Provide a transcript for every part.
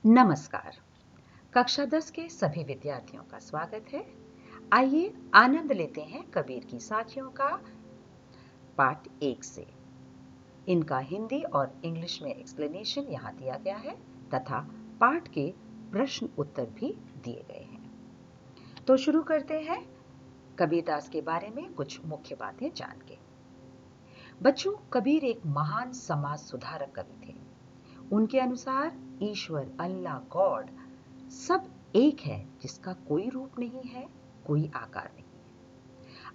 नमस्कार। कक्षा 10 के सभी विद्यार्थियों का स्वागत है। आइए आनंद लेते हैं कबीर की साखियों का पाठ 1 से। इनका हिंदी और इंग्लिश में एक्सप्लेनेशन यहाँ दिया गया है तथा पाठ के प्रश्न उत्तर भी दिए गए हैं। तो शुरू करते हैं कबीरदास के बारे में कुछ मुख्य बातें जान के। बच्चों, कबीर एक महान समाज सुधारक कवि थे। उनके अनुसार ईश्वर, अल्लाह, गॉड सब एक है जिसका कोई रूप नहीं है, कोई आकार नहीं है।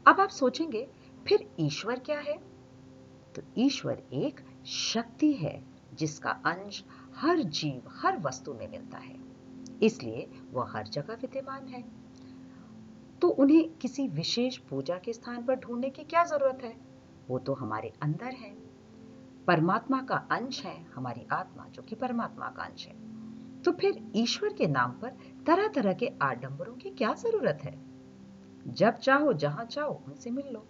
अब आप सोचेंगे फिर ईश्वर क्या है? तो ईश्वर एक शक्ति है जिसका अंश हर जीव, हर वस्तु में मिलता है, इसलिए वह हर जगह विद्यमान है। तो उन्हें किसी विशेष पूजा के स्थान पर ढूंढने की क्या जरूरत है? वो तो हमारे अंदर है। परमात्मा का अंश है हमारी आत्मा, जो कि परमात्मा का अंश है। तो फिर ईश्वर के नाम पर तरह तरह के आडंबरों की क्या जरूरत है? जब चाहो जहां चाहो उनसे मिल लो।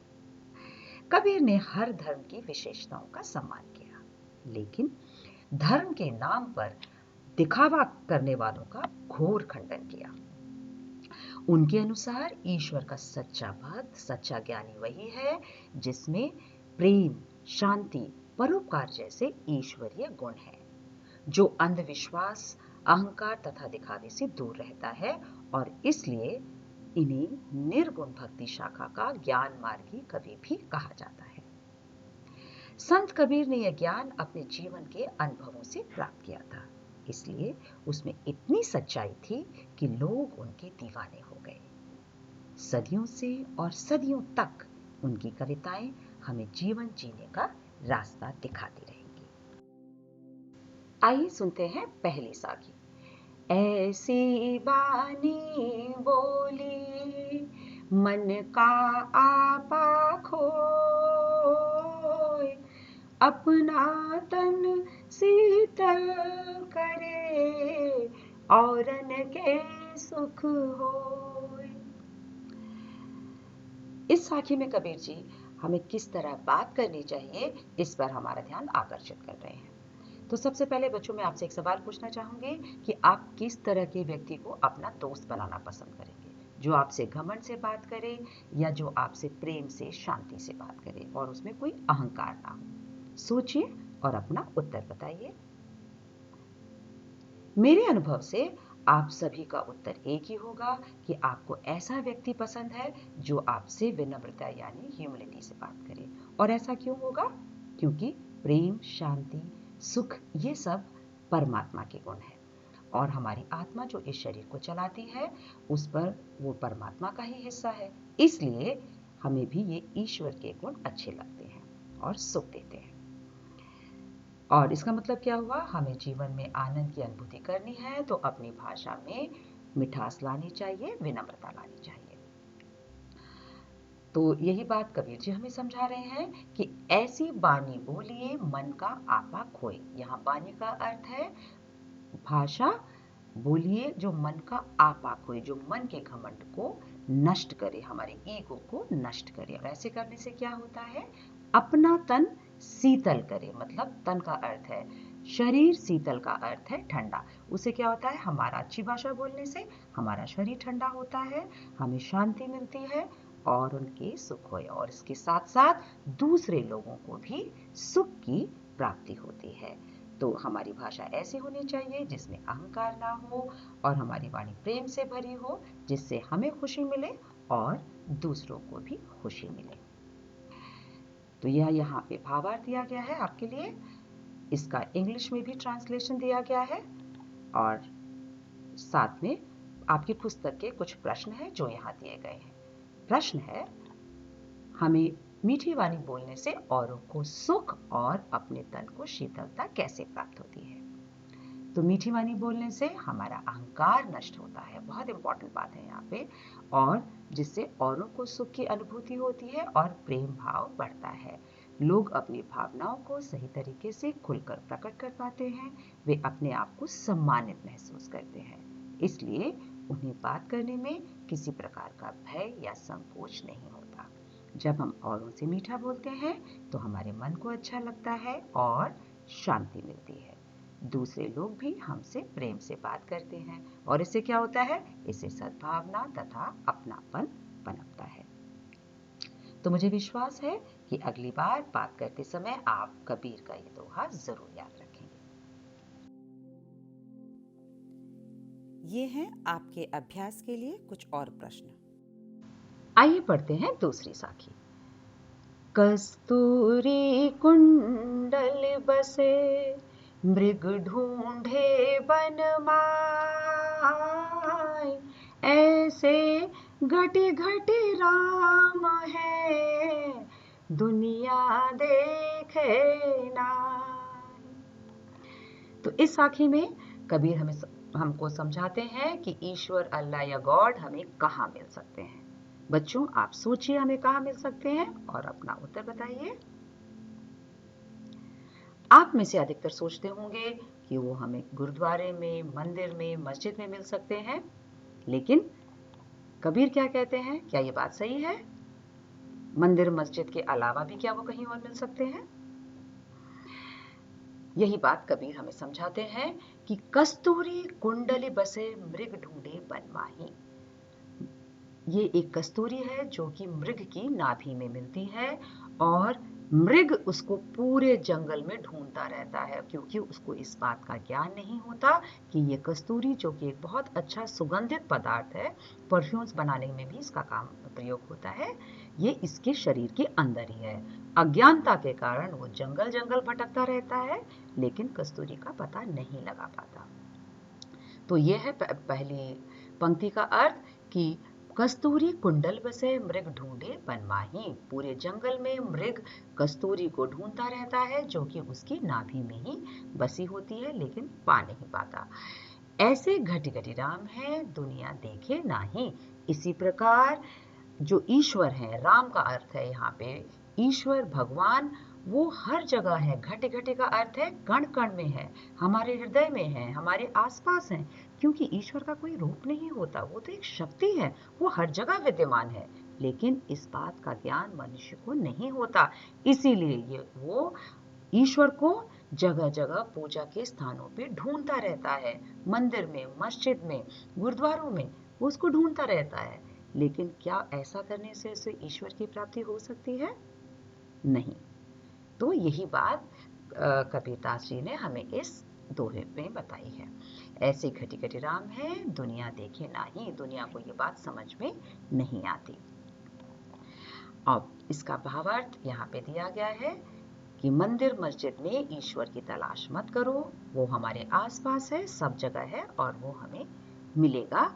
कबीर ने हर धर्म की विशेषताओं का सम्मान किया, लेकिन धर्म के नाम पर दिखावा करने वालों का घोर खंडन किया। उनके अनुसार ईश्वर का सच्चा भक्त, सच्चा ज्ञानी वही है जिसमें प्रेम, शांति, परोपकार जैसे ईश्वरीय गुण हैं, जो अंधविश्वास, अहंकार तथा दिखावे से दूर रहता है, और इसलिए इन्हें निर्गुण भक्ति शाखा का ज्ञान मार्गी कवि भी कहा जाता है। संत कबीर ने यह ज्ञान अपने जीवन के अनुभवों से प्राप्त किया था, इसलिए उसमें इतनी सच्चाई थी कि लोग उनके दीवाने हो गए। सदियों से और सदियों तक उनकी कविताएं हमें जीवन जीने का रास्ता दिखाती रहेंगी। आइए सुनते हैं पहली साखी। ऐसी बानी बोली मन का आपा खोय, अपना तन शीतल करे औरन के सुख होय। इस साखी में कबीर जी हमें किस तरह बात करनी चाहिए, इस पर हमारा ध्यान आकर्षित कर रहे हैं। तो सबसे पहले बच्चों, मैं आपसे एक सवाल पूछना चाहूंगी कि आप किस तरह के व्यक्ति को अपना दोस्त बनाना पसंद करेंगे? जो आपसे घमंड से बात करे या जो आपसे प्रेम से, शांति से बात करे और उसमें कोई अहंकार ना हो? सोचिए और अपना उत्तर बताइए। मेरे अनुभव से आप सभी का उत्तर एक ही होगा कि आपको ऐसा व्यक्ति पसंद है जो आपसे विनम्रता यानी ह्यूमिलिटी से बात करे। और ऐसा क्यों होगा? क्योंकि प्रेम, शांति, सुख ये सब परमात्मा के गुण हैं, और हमारी आत्मा जो इस शरीर को चलाती है उस पर वो परमात्मा का ही हिस्सा है, इसलिए हमें भी ये ईश्वर के गुण अच्छे लगते हैं और सुख देते हैं। और इसका मतलब क्या हुआ? हमें जीवन में आनंद की अनुभूति करनी है तो अपनी भाषा में मिठास लानी चाहिए, विनम्रता लानी चाहिए। तो यही बात कबीर जी हमें समझा रहे हैं कि ऐसी बानी बोलिए मन का आपा खोए। यहाँ बानी का अर्थ है भाषा। बोलिए जो मन का आपा खोए, जो मन के घमंड को नष्ट करे, हमारे ईगो को नष्ट करे। और ऐसे करने से क्या होता है? अपना तन शीतल करे। मतलब तन का अर्थ है शरीर, शीतल का अर्थ है ठंडा। उसे क्या होता है? हमारा अच्छी भाषा बोलने से हमारा शरीर ठंडा होता है, हमें शांति मिलती है और उनके सुख होए, और इसके साथ साथ दूसरे लोगों को भी सुख की प्राप्ति होती है। तो हमारी भाषा ऐसी होनी चाहिए जिसमें अहंकार ना हो, और हमारी वाणी प्रेम से भरी हो, जिससे हमें खुशी मिले और दूसरों को भी खुशी मिले। तो यह यहाँ पे भावार्थ दिया गया है आपके लिए। इसका इंग्लिश में भी ट्रांसलेशन दिया गया है, और साथ में आपकी पुस्तक के कुछ प्रश्न हैं जो यहाँ दिए गए हैं। प्रश्न है, हमें मीठी वाणी बोलने से औरों को सुख और अपने तन को शीतलता कैसे प्राप्त होती है? तो मीठी वाणी बोलने से हमारा अहंकार नष्ट होता है, बहुत इंपॉर्टेंट बात है यहाँ पे, और जिससे औरों को सुख की अनुभूति होती है और प्रेम भाव बढ़ता है। लोग अपनी भावनाओं को सही तरीके से खुलकर प्रकट कर पाते हैं, वे अपने आप को सम्मानित महसूस करते हैं, इसलिए उन्हें बात करने में किसी प्रकार का भय या संकोच नहीं होता। जब हम औरों से मीठा बोलते हैं तो हमारे मन को अच्छा लगता है और शांति मिलती है। दूसरे लोग भी हमसे प्रेम से बात करते हैं और इससे क्या होता है? इससे सद्भावना तथा अपनापन पनपता है। तो मुझे विश्वास है कि अगली बार बात करते समय आप कबीर का ये दोहा जरूर याद रखेंगे। ये हैं आपके अभ्यास के लिए कुछ और प्रश्न। आइए पढ़ते हैं दूसरी साखी। कस्तूरी कुंडल बसे मृग ढूंढे वन माय, ऐसे घटी घटी राम है दुनिया देखे नाय। तो इस साखी में कबीर हमको समझाते हैं कि ईश्वर, अल्लाह या गॉड हमें कहाँ मिल सकते हैं। बच्चों, आप सोचिए हमें कहाँ मिल सकते हैं और अपना उत्तर बताइए। आप में से अधिकतर सोचते होंगे कि वो हमें गुरुद्वारे में, मंदिर में, मस्जिद में मिल सकते हैं, लेकिन कबीर क्या कहते हैं? क्या ये बात सही है? मंदिर मस्जिद के अलावा भी क्या वो कहीं और मिल सकते हैं? यही बात कबीर हमें समझाते हैं कि कस्तूरी कुंडली बसे मृग ढूंढे वन माही। ये एक कस्तूरी है जो कि मृग की नाभि में मिलती है और मृग उसको पूरे जंगल में ढूंढता रहता है, क्योंकि उसको इस बात का ज्ञान नहीं होता कि ये कस्तूरी, जो कि एक बहुत अच्छा सुगंधित पदार्थ है, परफ्यूम्स बनाने में भी इसका काम प्रयोग होता है, ये इसके शरीर के अंदर ही है। अज्ञानता के कारण वो जंगल जंगल भटकता रहता है, लेकिन कस्तूरी का पता नहीं लगा पाता। तो ये है पहली पंक्ति का अर्थ कि कस्तूरी कुंडल बसे मृग ढूंढे वन माही। पूरे जंगल में मृग कस्तूरी को ढूंढता रहता है, जो कि उसकी नाभि में ही बसी होती है, लेकिन पा नहीं पाता। ऐसे घटी घटी राम है दुनिया देखे नाही। इसी प्रकार जो ईश्वर है, राम का अर्थ है यहाँ पे ईश्वर, भगवान, वो हर जगह है। घटे घटे का अर्थ है कण कण में है, हमारे हृदय में है, हमारे आसपास है। क्योंकि ईश्वर का कोई रूप नहीं होता, वो तो एक शक्ति है, वो हर जगह विद्यमान है, लेकिन इस बात का ज्ञान मनुष्य को नहीं होता। इसीलिए ये वो ईश्वर को जगह जगह पूजा के स्थानों पे ढूंढता रहता है, मंदिर में, मस्जिद में, गुरुद्वारों में उसको ढूंढता रहता है। लेकिन क्या ऐसा करने से उसे ईश्वर की प्राप्ति हो सकती है? नहीं। तो यही बात कबीरदास जी ने हमें इस दोहे में बताई है। ऐसे घटी घटी राम है दुनिया देखे नाही। दुनिया को ये बात समझ में नहीं आती। अब इसका भावार्थ यहाँ पे दिया गया है कि मंदिर मस्जिद में ईश्वर की तलाश मत करो, वो हमारे आसपास है, सब जगह है, और वो हमें मिलेगा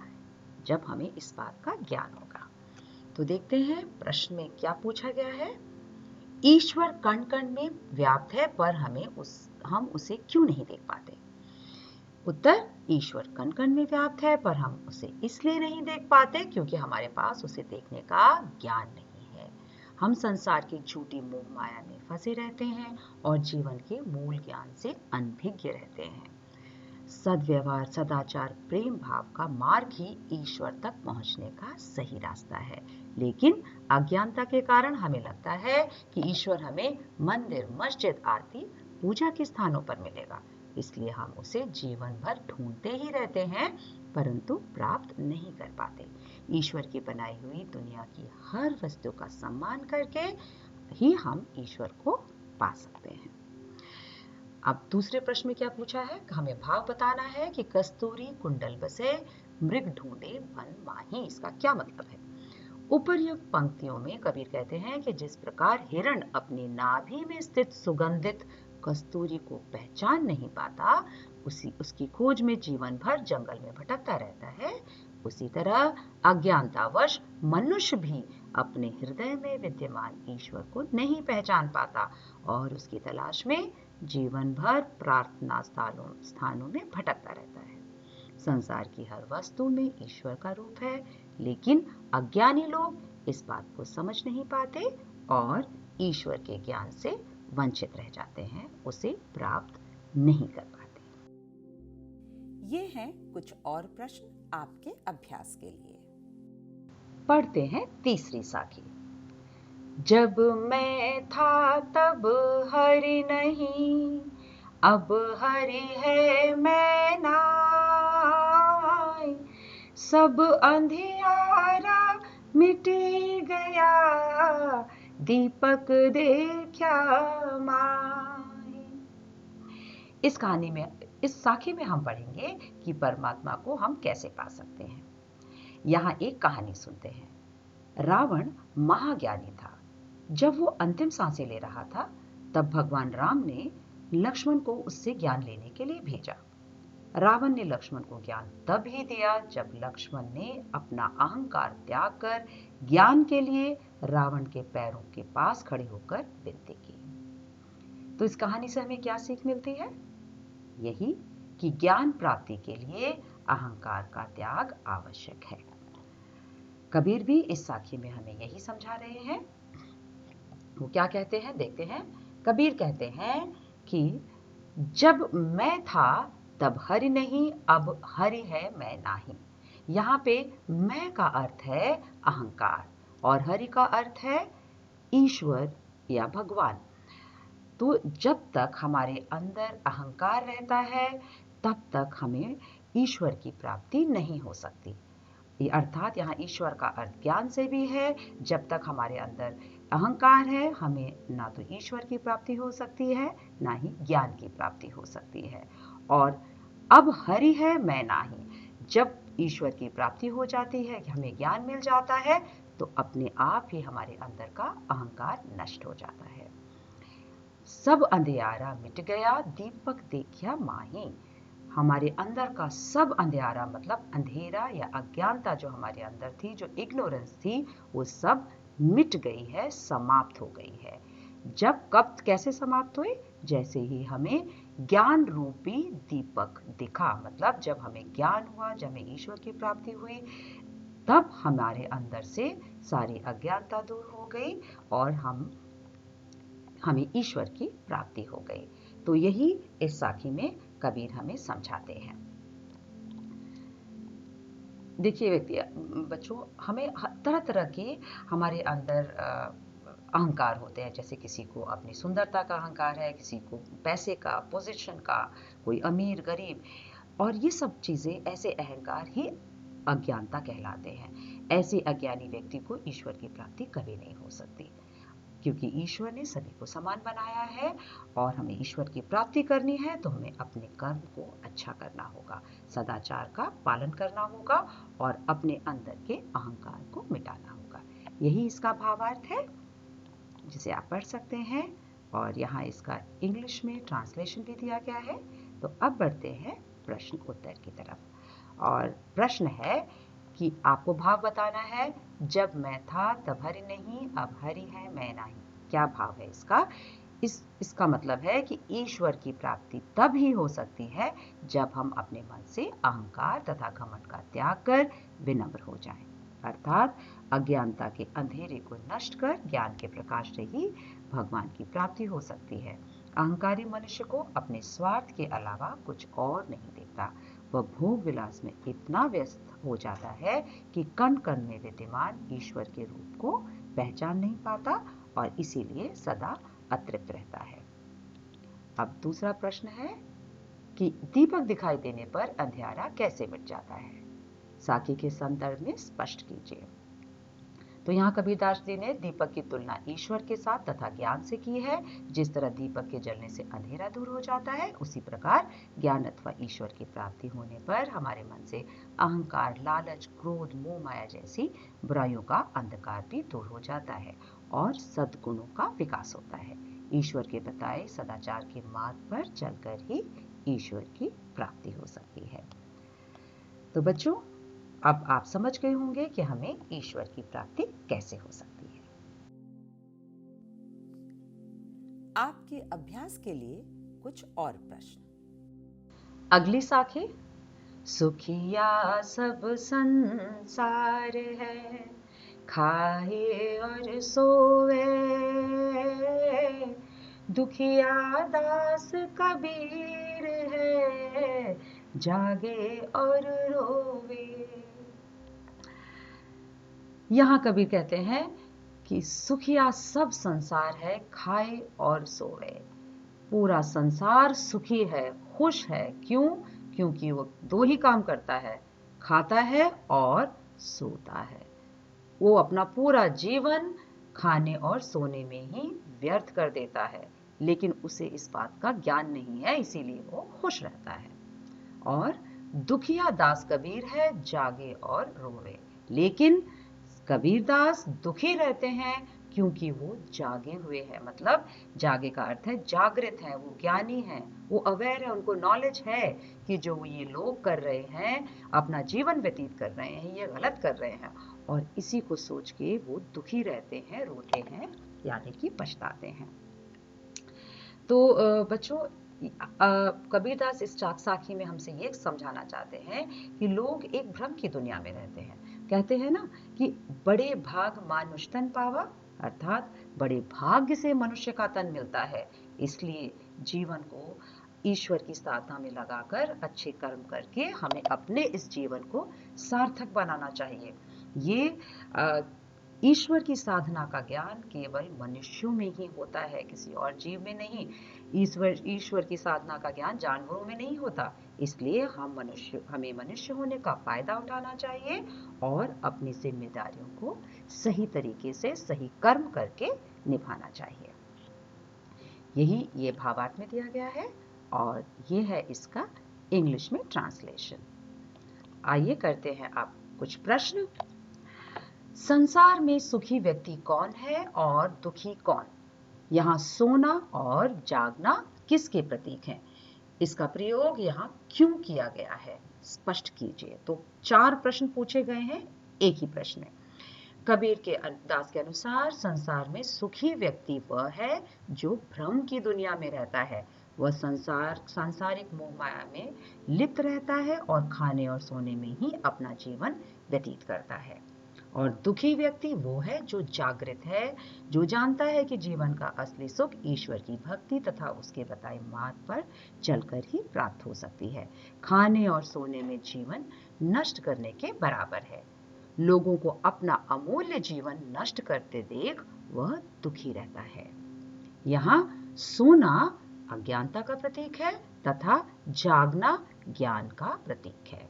जब हमें इस बात का ज्ञान होगा। तो देखते हैं प्रश्न में क्या पूछा गया है। ईश्वर कण कण में व्याप्त है, पर हम उसे क्यों नहीं देख पाते? उत्तर, ईश्वर कण कण में व्याप्त है, पर हम उसे इसलिए नहीं देख पाते क्योंकि हमारे पास उसे देखने का ज्ञान नहीं है। हम संसार की झूठी मोह माया में फंसे रहते हैं और जीवन के मूल ज्ञान से अनभिज्ञ रहते हैं। सद्व्यवहार, सदाचार, प्रेम भाव का मार्ग ही ईश्वर तक पहुंचने का सही रास्ता है, लेकिन अज्ञानता के कारण हमें लगता है कि ईश्वर हमें मंदिर, मस्जिद आदि पूजा के स्थानों पर मिलेगा, इसलिए हम उसे जीवन भर ढूंढते ही रहते हैं, परंतु प्राप्त नहीं कर पाते। ईश्वर की बनाई हुई दुनिया की हर वस्तु का सम्मान करके ही हम ईश्वर को पा सकते हैं। अब दूसरे प्रश्न में क्या पूछा है? हमें भाव बताना है कि कस्तूरी कुंडल बसे मृग ढूंढे वन माही। इसका क्या मतलब है? उपर्युक्त पंक्तियों में कबीर कहते हैं कि जिस प्रकार हिरण अपनी नाभि में स्थित सुगंधित कस्तूरी को पहचान नहीं पाता, उसकी खोज में जीवन भर जंगल में भटकता रहता है, उसी तरह अज्ञानतावश मनुष्य भी अपने हृदय में विद्यमान ईश्वर को नहीं पहचान पाता और उसकी तलाश में जीवन भर प्रार्थना स्थानों में भटकता रहता है। संसार की हर वस्तु में ईश्वर का रूप है, लेकिन अज्ञानी लोग इस बात को समझ नहीं पाते और ईश्वर के ज्ञान से वंचित रह जाते हैं, उसे प्राप्त नहीं कर पाते। ये हैं कुछ और प्रश्न आपके अभ्यास के लिए। पढ़ते हैं तीसरी साखी। जब मैं था तब हरि नहीं, अब हरि है मैं नाय, सब अंधियारा मिट गया, दीपक देखा माय। इस कहानी में, इस साखी में हम पढ़ेंगे कि परमात्मा को हम कैसे पा सकते हैं। यहाँ एक कहानी सुनते हैं। रावण महाज्ञानी था। जब वो अंतिम सांसें ले रहा था, तब भगवान राम ने लक्ष्मण को उससे ज्ञान लेने के लिए भेजा। रावण ने लक्ष्मण को ज्ञान तब ही दिया जब लक्ष्मण ने अपना अहंकार त्याग कर ज्ञान के लिए रावण के पैरों के पास खड़े होकर विनती की। तो इस कहानी से हमें क्या सीख मिलती है? यही कि ज्ञान प्राप्ति के लिए अहंकार का त्याग आवश्यक है। कबीर भी इस साखी में हमें यही समझा रहे हैं। वो क्या कहते हैं, देखते हैं। कबीर कहते हैं कि जब मैं था तब हरि नहीं, अब हरि है मैं नाही। यहाँ पे मैं का अर्थ है अहंकार और हरि का अर्थ है ईश्वर या भगवान। तो जब तक हमारे अंदर अहंकार रहता है, तब तक हमें ईश्वर की प्राप्ति नहीं हो सकती। अर्थात यहाँ ईश्वर का अर्थ ज्ञान से भी है। जब तक हमारे अंदर अहंकार है, हमें ना तो ईश्वर की प्राप्ति हो सकती है, ना ही ज्ञान की प्राप्ति हो सकती है। और अब हरि है मैं नाही, जब ईश्वर की प्राप्ति हो जाती है, हमें ज्ञान मिल जाता है, तो अपने आप ही हमारे अंदर का अहंकार नष्ट हो जाता है। सब अंधियारा मिट गया, दीपक देखा माही। हमारे अंदर का सब अंधियारा, मतलब अंधेरा या अज्ञानता जो हमारे अंदर थी, जो इग्नोरेंस थी, वो सब मिट गई है, समाप्त हो गई है। जब, कब, कैसे समाप्त हुई? जैसे ही हमें ज्ञान रूपी दीपक दिखा, मतलब जब हमें ज्ञान हुआ, जब हमें ईश्वर की प्राप्ति हुई, तब हमारे अंदर से सारी अज्ञानता दूर हो गई और हमें ईश्वर की प्राप्ति हो गई। तो यही इस साखी में कबीर हमें समझाते हैं। देखिए बच्चों, हमें तरह तरह के हमारे अंदर अहंकार होते हैं। जैसे किसी को अपनी सुंदरता का अहंकार है, किसी को पैसे का, पोजीशन का, कोई अमीर गरीब, और ये सब चीजें, ऐसे अहंकार ही अज्ञानता कहलाते हैं। ऐसे अज्ञानी व्यक्ति को ईश्वर की प्राप्ति कभी नहीं हो सकती, क्योंकि ईश्वर ने सभी को समान बनाया है और हमें ईश्वर की प्राप्ति करनी है तो हमें अपने कर्म को अच्छा करना होगा, सदाचार का पालन करना होगा और अपने अंदर के अहंकार को मिटाना होगा। यही इसका भावार्थ है, जिसे आप पढ़ सकते हैं। और यहाँ इसका इंग्लिश में ट्रांसलेशन भी दिया गया है। तो अब बढ़ते हैं प्रश्न उत्तर की तरफ। और प्रश्न है कि आपको भाव बताना है। जब मैं था तब हरि नहीं, अब हरि है मैं नहीं। क्या भाव है इसका? इसका मतलब है कि ईश्वर की प्राप्ति तब ही हो सकती है जब हम अपने मन से अहंकार तथा घमंड का त्याग कर विनम्र हो जाएं। अर्थात अज्ञानता के अंधेरे को नष्ट कर ज्ञान के प्रकाश से ही भगवान की प्राप्ति हो सकती है। अहंकारी मनुष्य को अपने स्वार्थ के अलावा कुछ और नहीं देखता। वह भोग विलास में इतना व्यस्त हो जाता है कि कण कण में विद्यमान ईश्वर के रूप को पहचान नहीं पाता और इसीलिए सदा अतृप्त रहता है। अब दूसरा प्रश्न है कि दीपक दिखाई देने पर अंधियारा कैसे मिट जाता है? साखी के संदर्भ में स्पष्ट कीजिए। तो यहाँ कबीरदास जी ने दीपक की तुलना ईश्वर के साथ तथा ज्ञान से की है। जिस तरह दीपक के जलने से अंधेरा दूर हो जाता है, उसी प्रकार ज्ञान अथवा ईश्वर की प्राप्ति होने पर हमारे मन से अहंकार, लालच, क्रोध, मोह माया जैसी बुराइयों का अंधकार भी दूर हो जाता है और सद्गुणों का विकास होता है। ईश्वर के बताए सदाचार के मार्ग पर चलकर ही ईश्वर की प्राप्ति हो सकती है। तो बच्चों, अब आप समझ गए होंगे कि हमें ईश्वर की प्राप्ति कैसे हो सकती है। आपके अभ्यास के लिए कुछ और प्रश्न। अगली साखी, सुखिया सब संसार है, खाए और सोवे, दुखिया दास कबीर है, जागे और रोवे। यहाँ कबीर कहते हैं कि सुखिया सब संसार है, खाए और सोवे। पूरा संसार सुखी है, खुश है। क्यों? क्योंकि वो दो ही काम करता है, खाता है और सोता है। वो अपना पूरा जीवन खाने और सोने में ही व्यर्थ कर देता है, लेकिन उसे इस बात का ज्ञान नहीं है, इसीलिए वो खुश रहता है। और दुखिया दास कबीर है, जागे और रोवे। लेकिन कबीर दास दुखी रहते हैं क्योंकि वो जागे हुए हैं। मतलब जागे का अर्थ है जागृत है, वो ज्ञानी है, वो अवेयर है, उनको नॉलेज है कि जो ये लोग कर रहे हैं, अपना जीवन व्यतीत कर रहे हैं, ये गलत कर रहे हैं। और इसी को सोच के वो दुखी रहते हैं, रोते हैं, यानी कि पछताते हैं। तो बच्चों, कबीरदास इस साखी में हमसे ये समझाना चाहते हैं कि लोग एक भ्रम की दुनिया में रहते हैं। कहते हैं ना कि बड़े भाग मानुष तन पावा, अर्थात बड़े भाग्य से मनुष्य का तन मिलता है। इसलिए जीवन को ईश्वर की साधना में लगाकर अच्छे कर्म करके हमें अपने इस जीवन को सार्थक बनाना चाहिए। ये ईश्वर की साधना का ज्ञान केवल मनुष्यों में ही होता है, किसी और जीव में नहीं। ईश्वर की साधना का ज्ञान जानवरों में नहीं होता। इसलिए हमें मनुष्य होने का फायदा उठाना चाहिए और अपनी जिम्मेदारियों को सही तरीके से सही कर्म करके निभाना चाहिए। यही ये भावार्थ में दिया गया है और ये है इसका इंग्लिश में ट्रांसलेशन। आइए करते हैं आप कुछ प्रश्न। संसार में सुखी व्यक्ति कौन है और दुखी कौन? यहाँ सोना और जागना किसके प्रतीक हैं? इसका प्रयोग यहाँ क्यों किया गया है, स्पष्ट कीजिए। तो 4 प्रश्न पूछे गए हैं एक ही प्रश्न में। कबीर के दास के अनुसार संसार में सुखी व्यक्ति वह है जो भ्रम की दुनिया में रहता है। वह सांसारिक मोह माया में लिप्त रहता है और खाने और सोने में ही अपना जीवन व्यतीत करता है। और दुखी व्यक्ति वो है जो जागृत है, जो जानता है कि जीवन का असली सुख ईश्वर की भक्ति तथा उसके बताए मार्ग पर चलकर ही प्राप्त हो सकती है। खाने और सोने में जीवन नष्ट करने के बराबर है। लोगों को अपना अमूल्य जीवन नष्ट करते देख वह दुखी रहता है। यहाँ सोना अज्ञानता का प्रतीक है तथा जागना ज्ञान का प्रतीक है।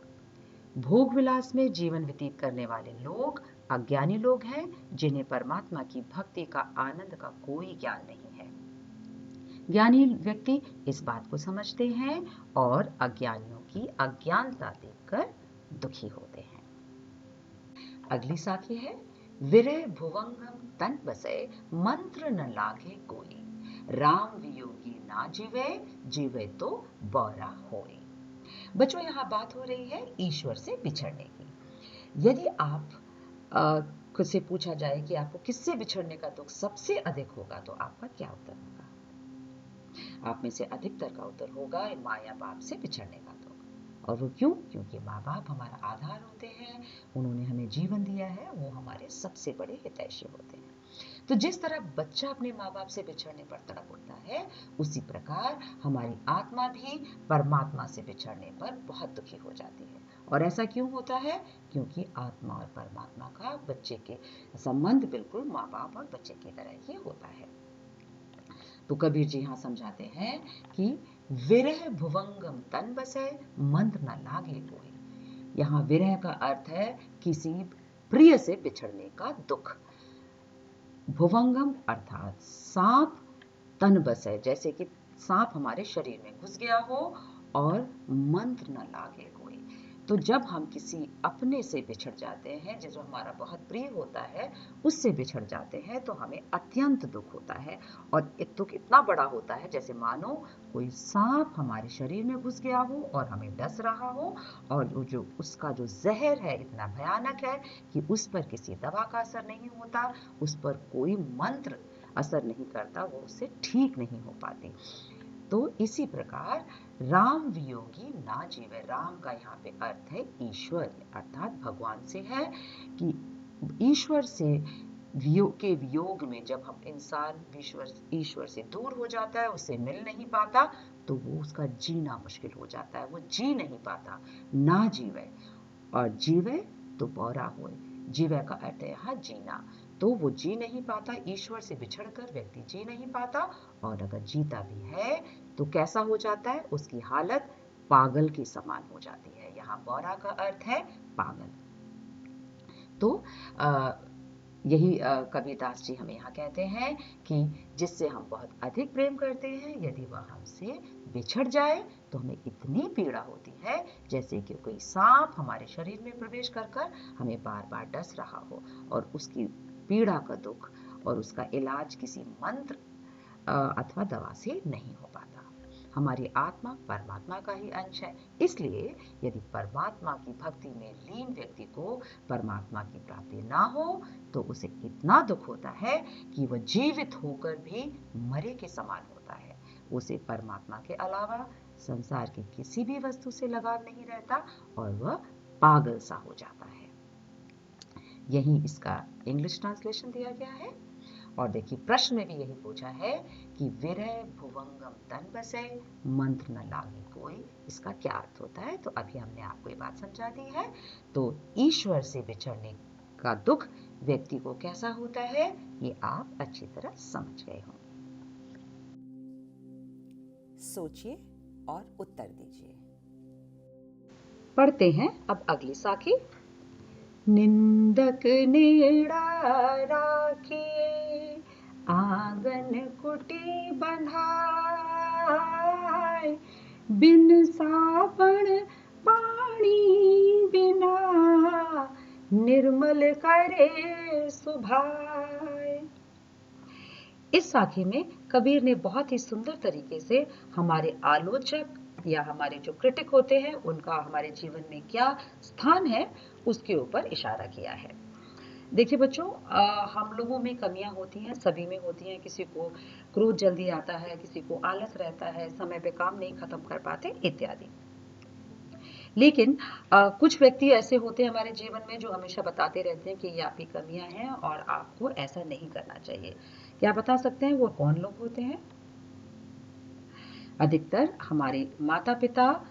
भोग विलास में जीवन व्यतीत करने वाले लोग अज्ञानी लोग हैं, जिन्हें परमात्मा की भक्ति का आनंद का कोई ज्ञान नहीं है। ज्ञानी व्यक्ति इस बात को समझते हैं और अज्ञानियों की अज्ञानता देखकर दुखी होते हैं। अगली साखी है, विरह भुवंगम तन बसे मंत्र न लागे कोई, राम वियोगी ना जीवे, जीवे तो बौरा होई। बच्चों, यहाँ बात हो रही है ईश्वर से बिछड़ने की। यदि आप खुद से पूछा जाए कि आपको किससे बिछड़ने का दुख सबसे अधिक होगा, तो आपका क्या उत्तर होगा? आप में से अधिकतर का उत्तर होगा माँ या बाप से बिछड़ने का दुख। और वो क्यों? क्योंकि माँ बाप हमारा आधार होते हैं, उन्होंने हमें जीवन दिया है, वो हमारे सबसे बड़े हितैषी होते हैं। तो जिस तरह बच्चा अपने माँ बाप से बिछड़ने पर तड़प उठता है, उसी प्रकार हमारी आत्मा भी परमात्मा से बिछड़ने पर बहुत दुखी हो जाती है। और ऐसा क्यों होता है? क्योंकि आत्मा और परमात्मा का बच्चे के संबंध बिल्कुल माँ बाप और बच्चे की तरह ही होता है। तो कबीर जी यहाँ समझाते हैं कि विरह भुवंगम तन बसे मंत्र न लागे कोई। यहाँ विरह का अर्थ है किसी प्रिय से बिछड़ने का दुख। भुवंगम अर्थात सांप, तन बसे जैसे कि सांप हमारे शरीर में घुस गया हो, और मंत्र न लागे कोई। तो जब हम किसी अपने से बिछड़ जाते हैं, जो हमारा बहुत प्रिय होता है, उससे बिछड़ जाते हैं, तो हमें अत्यंत दुख होता है। और दुख इतना बड़ा होता है जैसे मानो कोई सांप हमारे शरीर में घुस गया हो और हमें डस रहा हो, और जो उसका जो जहर है इतना भयानक है कि उस पर किसी दवा का असर नहीं होता, उस पर कोई मंत्र असर नहीं करता, वो उससे ठीक नहीं हो पाती। तो इसी प्रकार राम वियोगी ना जीवे। राम का यहाँ पे अर्थ है ईश्वर, अर्थात भगवान से है कि ईश्वर से वियोग में जब हम इंसान ईश्वर से दूर हो जाता है, उससे मिल नहीं पाता, तो वो उसका जीना मुश्किल हो जाता है, वो जी नहीं पाता। ना जीवे, और जीवे तो बौरा होए। जीवे का अर्थ है यहाँ जीना। तो वो जी नहीं पाता, ईश्वर से बिछड़कर व्यक्ति जी नहीं पाता, और अगर जीता भी है तो कैसा हो जाता है, उसकी हालत पागल के समान हो जाती है। यहाँ बौरा का अर्थ है पागल। तो यही कबीरदास जी हमें यहाँ कहते हैं कि जिससे हम बहुत अधिक प्रेम करते हैं, यदि वह हमसे बिछड़ जाए तो हमें इतनी पीड़ा होती है जैसे कि कोई सांप हमारे शरीर में प्रवेश कर हमें बार बार डस रहा हो, और उसकी पीड़ा का दुख और उसका इलाज किसी मंत्र अथवा दवा से नहीं हो पाता। हमारी आत्मा परमात्मा का ही अंश है, इसलिए यदि परमात्मा की भक्ति में लीन व्यक्ति को परमात्मा की प्राप्ति ना हो तो उसे इतना दुख होता है कि वह जीवित होकर भी मरे के समान होता है। उसे परमात्मा के अलावा संसार के किसी भी वस्तु से लगाव नहीं रहता और वह पागल सा हो जाता है। यही इसका इंग्लिश ट्रांसलेशन दिया गया है। और देखिए प्रश्न में भी यही पूछा है कि विरह भुवंगम तन बसे मंत्र न लागे कोई, इसका क्या अर्थ होता है। तो अभी हमने आपको ये बात समझा दी है। तो ईश्वर से बिछड़ने का दुख व्यक्ति को कैसा होता है, ये आप अच्छी तरह समझ गए हों। सोचिए और उत्तर दीजिए। पढ़ते हैं अब अगली साखी। निंदक नेड़ा राखिए आंगन कुटी बंधाए, बिन साबण पानी बिना निर्मल करे सुभाए। इस साखी में कबीर ने बहुत ही सुंदर तरीके से हमारे आलोचक या हमारे जो क्रिटिक होते हैं उनका हमारे जीवन में क्या स्थान है उसके ऊपर इशारा किया है। देखिए बच्चों, हम लोगों में कमियां होती हैं, सभी में होती हैं। किसी को क्रोध जल्दी आता है, किसी को आलस रहता है, समय पे काम नहीं खत्म कर पाते इत्यादि। लेकिन कुछ व्यक्ति ऐसे होते हैं हमारे जीवन में जो हमेशा बताते रहते हैं कि ये आपकी कमियां हैं और आपको ऐसा नहीं करना चाहिए। क्या बता सकते हैं वो कौन लोग होते हैं? अधिकतर हमारे माता पिता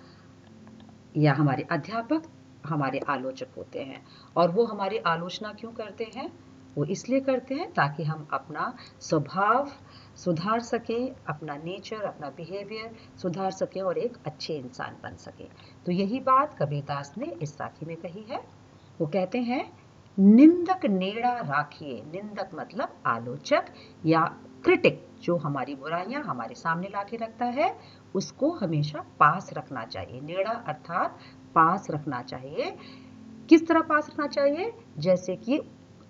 या हमारे अध्यापक हमारे आलोचक होते हैं। और वो हमारी आलोचना क्यों करते हैं? वो इसलिए करते हैं ताकि हम अपना स्वभाव सुधार सकें, अपना नेचर, अपना बिहेवियर सुधार सकें और एक अच्छे इंसान बन सकें। तो यही बात कबीरदास ने इस साखी में कही है। वो कहते हैं निंदक नेड़ा राखिए। निंदक मतलब आलोचक या क्रिटिक, जो हमारी बुराइयां हमारे सामने लाके रखता है, उसको हमेशा पास रखना चाहिए। नेड़ा अर्थात पास रखना चाहिए। किस तरह पास रखना चाहिए? जैसे कि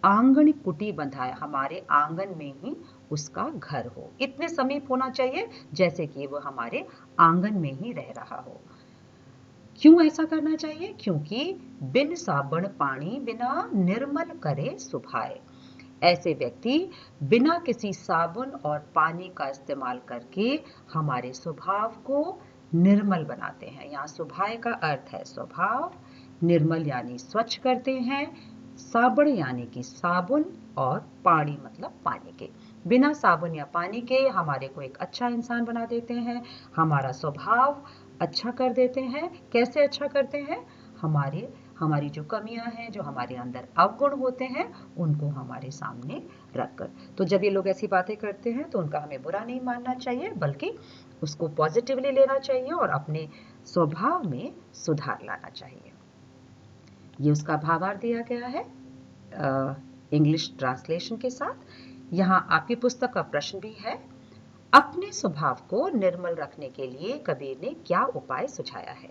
आंगन कुटी बंधाए, हमारे आंगन में ही उसका घर हो, इतने समीप होना चाहिए जैसे कि वो हमारे आंगन में ही रह रहा हो। क्यों ऐसा करना चाहिए? क्योंकि बिन साबण पानी बिना निर्मल करे सुभाए। ऐसे व्यक्ति बिना किसी साबुन और पानी का इस्तेमाल करके हमारे स्वभाव को निर्मल बनाते हैं। यहाँ सुभाए का अर्थ है स्वभाव, निर्मल यानी स्वच्छ करते हैं, साबुन यानी कि साबुन, और पानी मतलब पानी के। बिना साबुन या पानी के हमारे को एक अच्छा इंसान बना देते हैं, हमारा स्वभाव अच्छा कर देते हैं। कैसे अच्छा करते हैं? हमारी जो कमियां हैं, जो हमारे अंदर अवगुण होते हैं, उनको हमारे सामने रखकर। तो जब ये लोग ऐसी बातें करते हैं तो उनका हमें बुरा नहीं मानना चाहिए, बल्कि उसको पॉजिटिवली लेना चाहिए और अपने स्वभाव में सुधार लाना चाहिए। ये उसका भावार्थ दिया गया है इंग्लिश ट्रांसलेशन के साथ। यहाँ आपकी पुस्तक का प्रश्न भी है। अपने स्वभाव को निर्मल रखने के लिए कबीर ने क्या उपाय सुझाया है?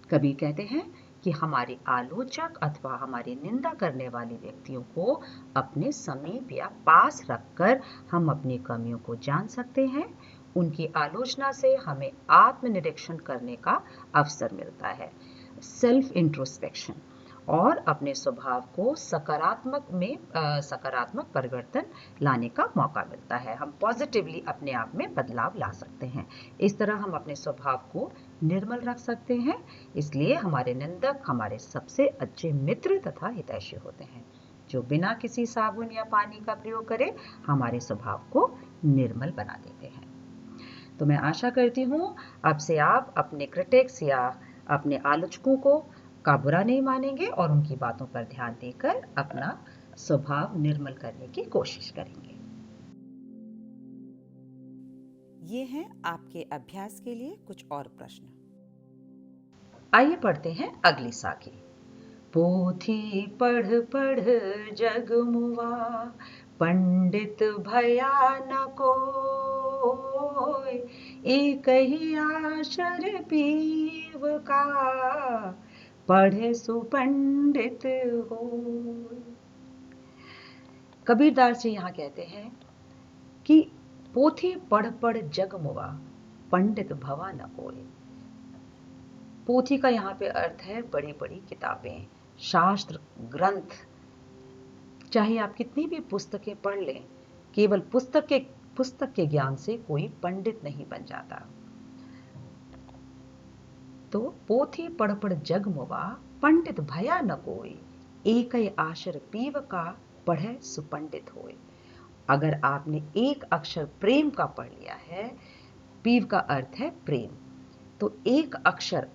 कबीर कहते हैं कि हमारे आलोचक अथवा हमारी निंदा करने वाले व्यक्तियों को अपने समीप या पास रखकर हम अपनी कमियों को जान सकते हैं। उनकी आलोचना से हमें आत्मनिरीक्षण करने का अवसर मिलता है, सेल्फ इंट्रोस्पेक्शन, और अपने स्वभाव को सकारात्मक परिवर्तन लाने का मौका मिलता है। हम पॉजिटिवली अपने आप में बदलाव ला सकते हैं। इस तरह हम अपने स्वभाव को निर्मल रख सकते हैं। इसलिए हमारे निंदक हमारे सबसे अच्छे मित्र तथा हितैषी होते हैं, जो बिना किसी साबुन या पानी का प्रयोग करे हमारे स्वभाव को निर्मल बना देते हैं। तो मैं आशा करती हूँ अब से आप अपने क्रिटिक्स या अपने आलोचकों को का बुरा नहीं मानेंगे और उनकी बातों पर ध्यान देकर अपना स्वभाव निर्मल करने की कोशिश करेंगे। ये हैं आपके अभ्यास के लिए कुछ और प्रश्न। आइए पढ़ते हैं अगली साखी। पोथी पढ़ पढ़ जग मुआ, पंडित भया न कोय, एक ही आशर पीव का, पढ़े सुपंडित होय। कबीरदास जी यहाँ कहते हैं कि पोथी पढ़ पढ़ जग मुआ, पंडित भवा न कोय। पोथी का यहाँ पे अर्थ है बड़ी बड़ी किताबें, शास्त्र ग्रंथ। चाहे आप कितनी भी पुस्तकें पढ़ लें, केवल पुस्तक के ज्ञान से कोई पंडित नहीं बन जाता। तो पोथी पढ़ पढ़ जग मुआ, पंडित भया न कोई, एक आशर पीव का, पढ़े सुपंडित होए। अगर आपने एक अक्षर प्रेम का पढ़ लिया है, पीव का अर्थ है प्रेम, तो एक अक्षर,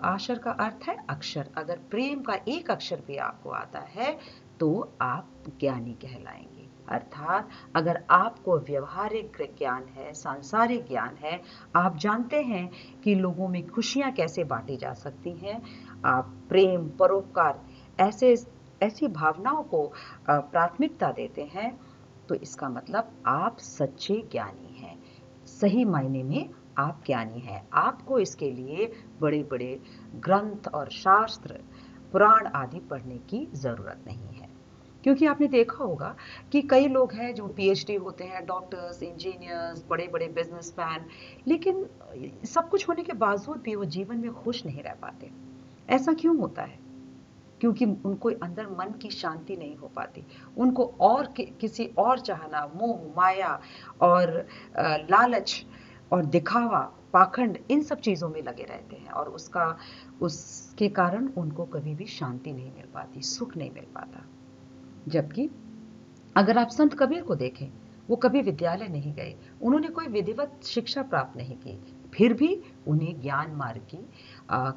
आशर का अर्थ है अक्षर, अगर प्रेम का एक अक्षर भी आपको आता है तो आप ज्ञानी कहलाएंगे। अर्थात अगर आपको व्यवहारिक ज्ञान है, सांसारिक ज्ञान है, आप जानते हैं कि लोगों में खुशियां कैसे बांटी जा सकती हैं, आप प्रेम, परोपकार, ऐसी भावनाओं को प्राथमिकता देते हैं, तो इसका मतलब आप सच्चे ज्ञानी हैं। सही मायने में आप ज्ञानी हैं। आपको इसके लिए बड़े बड़े ग्रंथ और शास्त्र, पुराण आदि पढ़ने की जरूरत नहीं है। क्योंकि आपने देखा होगा कि कई लोग हैं जो पीएचडी होते हैं, डॉक्टर्स, इंजीनियर्स, बड़े बड़े बिजनेसमैन, लेकिन सब कुछ होने के बावजूद भी वो जीवन में खुश नहीं रह पाते। ऐसा क्यों होता है? क्योंकि उनको अंदर मन की शांति नहीं हो पाती। उनको और किसी और चाहना, मोह माया और लालच और दिखावा, पाखंड, इन सब चीजों में लगे रहते हैं, और उसके कारण उनको कभी भी शांति नहीं मिल पाती, सुख नहीं मिल पाता। जबकि अगर आप संत कबीर को देखें, वो कभी विद्यालय नहीं गए, उन्होंने कोई विधिवत शिक्षा प्राप्त नहीं की, फिर भी उन्हें ज्ञान मार्ग की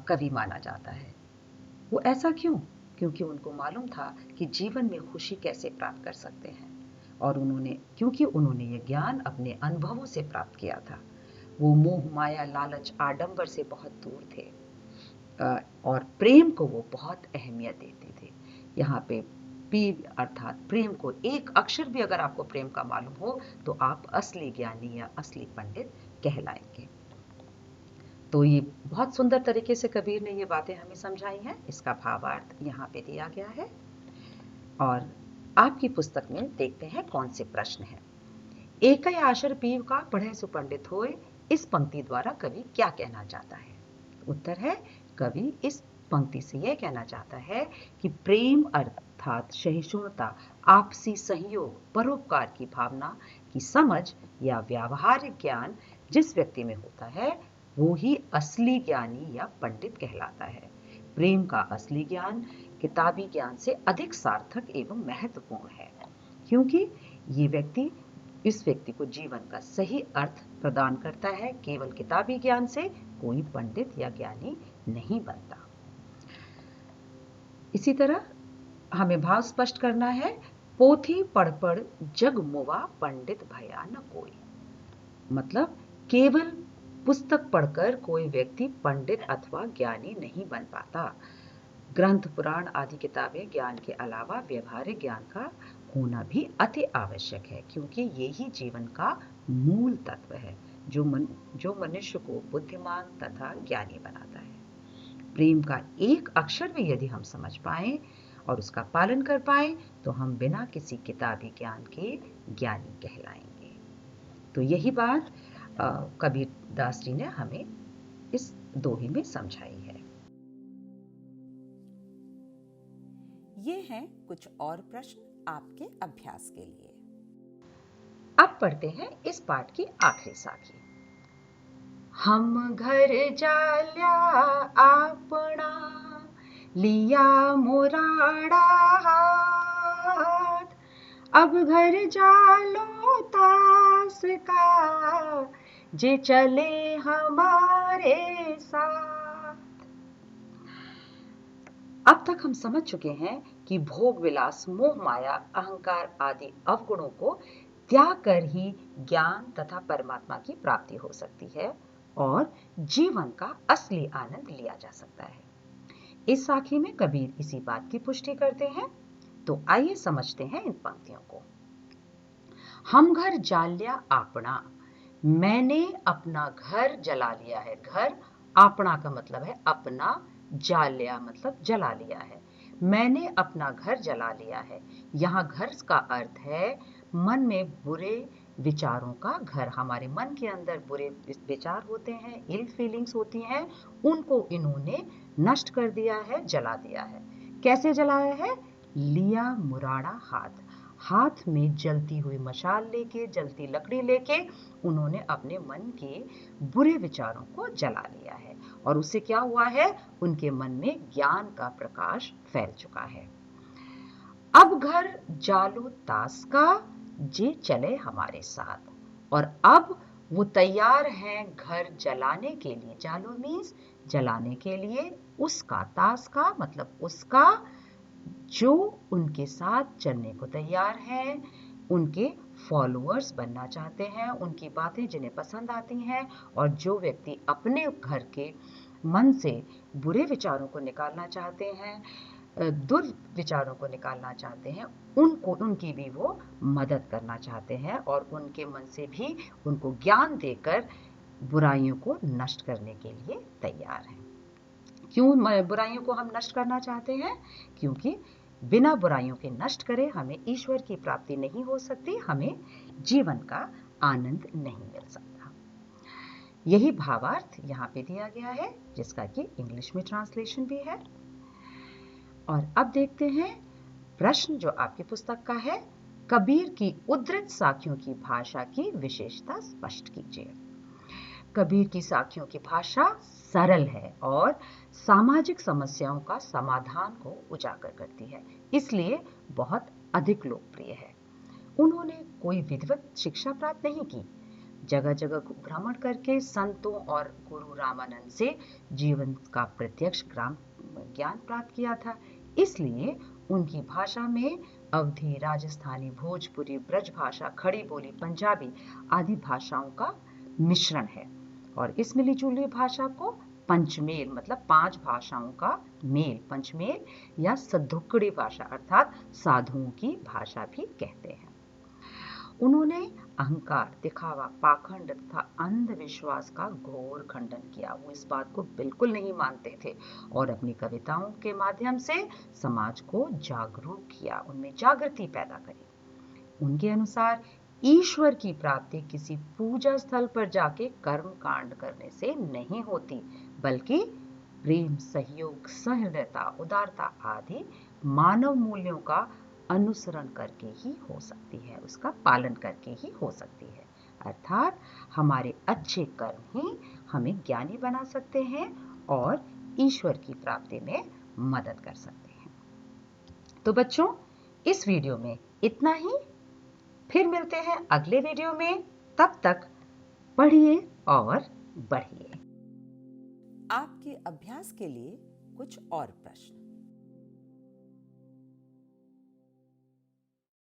कवि माना जाता है। वो ऐसा क्यों? क्योंकि उनको मालूम था कि जीवन में खुशी कैसे प्राप्त कर सकते हैं, और क्योंकि उन्होंने ये ज्ञान अपने अनुभवों से प्राप्त किया था। वो मोह माया, लालच, आडंबर से बहुत दूर थे, और प्रेम को वो बहुत अहमियत देते थे। यहाँ पे पी अर्थात प्रेम को, एक अक्षर भी अगर आपको प्रेम का मालूम हो तो आप असली ज्ञानी या असली पंडित कहलाएंगे। तो ये बहुत सुंदर तरीके से कबीर ने ये बातें हमें समझाई हैं। इसका भावार्थ यहाँ पे दिया गया है, और आपकी पुस्तक में देखते हैं कौन से प्रश्न हैं। एक आशर पीव का, पढ़े सुपंडित होए, इस पंक्ति द्वारा कवि क्या कहना चाहता है? उत्तर है, कवि इस पंक्ति से यह कहना चाहता है कि प्रेम अर्थात सहिष्णुता, आपसी सहयोग, परोपकार की भावना की समझ या व्यावहारिक ज्ञान जिस व्यक्ति में होता है, वो ही असली ज्ञानी या पंडित कहलाता है। प्रेम का असली ज्ञान किताबी ज्ञान से अधिक सार्थक एवं महत्वपूर्ण है, क्योंकि इस व्यक्ति को जीवन का सही अर्थ प्रदान करता है। केवल किताबी ज्ञान से कोई पंडित या ज्ञानी नहीं बनता। इसी तरह हमें भाव स्पष्ट करना है, पोथी पढ़ पढ़ जग मुआ, पंडित भया न कोई। मतलब केवल पुस्तक पढ़कर कोई व्यक्ति पंडित अथवा ज्ञानी नहीं बन पाता। ग्रंथ, पुराण आदि किताबें ज्ञान के अलावा व्यवहारिक ज्ञान का होना भी अति आवश्यक है, क्योंकि ये ही जीवन का मूल तत्व है जो मनुष्य को बुद्धिमान तथा ज्ञानी बनाता है। प्रेम का एक अक्षर भी यदि हम समझ पाए और उसका पालन कर पाए तो हम बिना किसी किताबी ज्ञान के ज्ञानी कहलाएंगे। तो यही बात कबीरदास जी ने हमें इस दोहे में समझाई है। ये हैं कुछ और प्रश्न आपके अभ्यास के लिए। अब पढ़ते हैं इस पाठ की आखिरी साखी। हम घर जाल्या आपना, लिया मोराड़ा हाथ, अब घर जालो तास का, जे चले हमारे साथ। अब तक हम समझ चुके हैं कि भोग विलास, मोह माया, अहंकार आदि अवगुणों को त्याग कर ही ज्ञान तथा परमात्मा की प्राप्ति हो सकती है और जीवन का असली आनंद लिया जा सकता है। इस साखी में कबीर इसी बात की पुष्टि करते हैं। तो आइए समझते हैं इन पंक्तियों को। हम घर जाल लिया आपना, मैंने अपना घर जला लिया है। घर आपना का मतलब है अपना, जाल लिया मतलब जला लिया है। मैंने अपना घर जला लिया है। यहाँ घर का अर्थ है मन में बुरे विचारों का घर। हमारे मन के अंदर बुरे विचार होते हैं, इल फीलिंग्स होती हैं, उनको इन्होंने नष्ट कर दिया है, जला दिया है। कैसे जलाया है? लिया मुराड़ा हाथ, हाथ में जलती हुई मशाल लेके, जलती लकड़ी लेके उन्होंने अपने मन के बुरे विचारों को जला लिया है। और उससे क्या हुआ है? उनके मन में ज्ञान का प्रकाश फैल चुका है। अब घर जालो तास का, जे चले हमारे साथ। और अब वो तैयार हैं घर जलाने के लिए। जालो मीन्स जलाने के लिए, उसका, तास का मतलब उसका, जो उनके साथ चलने को तैयार हैं, उनके फॉलोअर्स बनना चाहते हैं, उनकी बातें जिन्हें पसंद आती हैं, और जो व्यक्ति अपने घर के मन से बुरे विचारों को निकालना चाहते हैं, दुर्विचारों को निकालना चाहते हैं, उनको, उनकी भी वो मदद करना चाहते हैं और उनके मन से भी उनको ज्ञान देकर बुराइयों को नष्ट करने के लिए तैयार हैं। क्यों बुराइयों को हम नष्ट करना चाहते हैं? क्योंकि बिना बुराइयों के नष्ट करे हमें ईश्वर की प्राप्ति नहीं हो सकती, हमें जीवन का आनंद नहीं मिल सकता। यही भावार्थ यहाँ पे दिया गया है, जिसका कि इंग्लिश में ट्रांसलेशन भी है। और अब देखते हैं प्रश्न जो आपकी पुस्तक का है। कबीर की उद्धृत साखियों की भाषा की विशेषता स्पष्ट कीजिए। कबीर की साखियों की भाषा सरल है और सामाजिक समस्याओं का समाधान को उजागर करती है, इसलिए बहुत अधिक लोकप्रिय है। उन्होंने कोई विधिवत शिक्षा प्राप्त नहीं की, जगह जगह भ्रमण करके संतों और गुरु रामानंद से जीवन का प्रत्यक्ष ज्ञान प्राप्त किया था। इसलिए उनकी भाषा में अवधी, राजस्थानी, भोजपुरी, ब्रज भाषा, खड़ी बोली, पंजाबी आदि भाषाओं का मिश्रण है। और इस मिलीजुली भाषा को पंचमेल मतलब 5 भाषाओं का मेल, पंचमेल या सद्धुकड़ी भाषा अर्थात साधुओं की भाषा भी कहते हैं। उन्होंने अहंकार, दिखावा, पाखंड तथा अंधविश्वास का घोर खंडन किया। वो इस बात को बिल्कुल नहीं मानते थे और अपनी कविताओं के माध्यम से समाज को जागरूक किया, उनमें जागृति पैदा करी। उनके अनुसार ईश्वर की प्राप्ति किसी पूजा स्थल पर जाके कर्म कांड करने से नहीं होती, बल्कि प्रेम, सहयोग, सहृदयता, उदारता आदि मानव मूल्यों का अनुसरण करके ही हो सकती है, उसका पालन करके ही हो सकती है। अर्थात हमारे अच्छे कर्म ही हमें ज्ञानी बना सकते हैं और ईश्वर की प्राप्ति में मदद कर सकते हैं। तो बच्चों, इस वीडियो में इतना ही। फिर मिलते हैं अगले वीडियो में। तब तक पढ़िए और बढ़िए। आपके अभ्यास के लिए कुछ और प्रश्न।